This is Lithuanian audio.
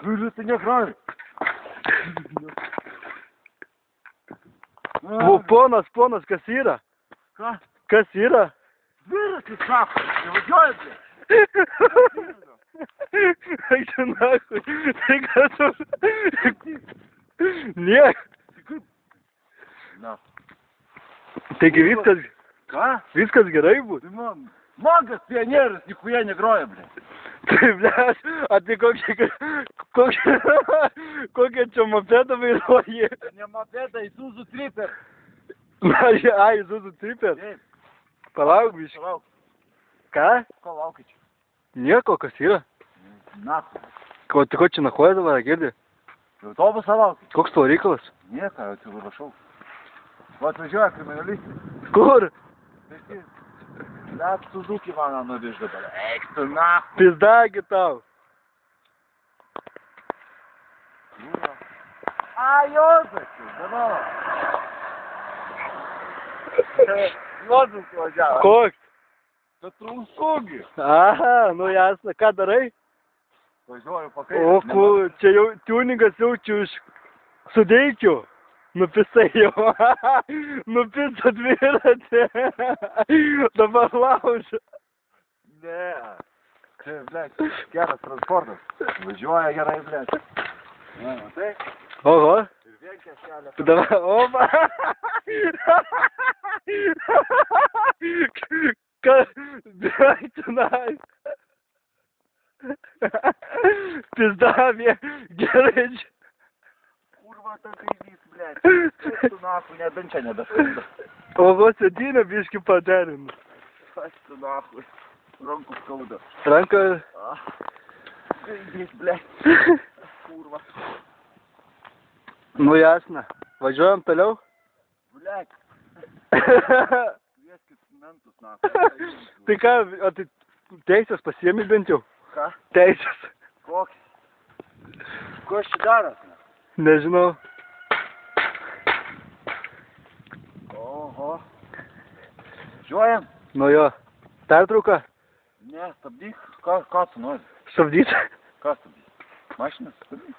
Liūdžiu, negrauju. Ponas, kas yra? Ką? Kas yra? Dviratis, sako, nevažiuoja, blė. Eik čia nachui. Tai ką tu... Niek. Na. Taigi viskas... Ką? Viskas gerai bus. Magas pionierius, nikuja negroja, blė. Tai, bleš, a tai kokią čia mopedą vairuoji? Ne mopedą, Isuzu Tripper. Isuzu Tripper? Taip. Palauk, biški. Palauk. Ką? Ko laukia čia? Nieko, kas yra? Nahu. Ko čia nahuoja dabar, girdi? Autobusą laukia. Koks tavo reikalas? Nieko, atsiprašau. Va atvažiuoja kriminalistai. Kur? Net Suzuki man nuvež dabar. Eik tu nahu. Pizdagi tau. A, Jozas, dabar. Jozas važiavo. Koks? Petrusūgi. Aha, nu jasna, ką darai? Važiuoju O, pakaitę. čia jau tuningas jaučiu iš sudeikiu. Nupisai jau. Nupisa dviratį. Dabar laužia. Ne. Čia, blėt, geras transportas. Važiuoja gerai, blėt. Ne, matai? Oho. Ir vienkės kelia. Dabar, opa. Kas? Tenai. Pizdavė. Gerai. Kurva, ta kaimys, blėt. Eik tu nahu, nebent čia nebeskamba. Oho, sėdynę biškį paderinu. Aš tu nahu. Rankų skauda. Ranka. Kaimys, blėt. Kurva. Nu jasna. Važiuojam toliau? Blėt. Kvieskit mentus, nahu. Tai ką, o tai teisės pasiemi bent jau? Ką? Teisės. Koks? Ko aš čia daras? Nežinau. Oho. Žiūrėjom? Nu jo. Pertrauka? Ne, stabdyk. Ką tu nori? Stabdyti? Ką stabdyk? Mašinas stabdyk.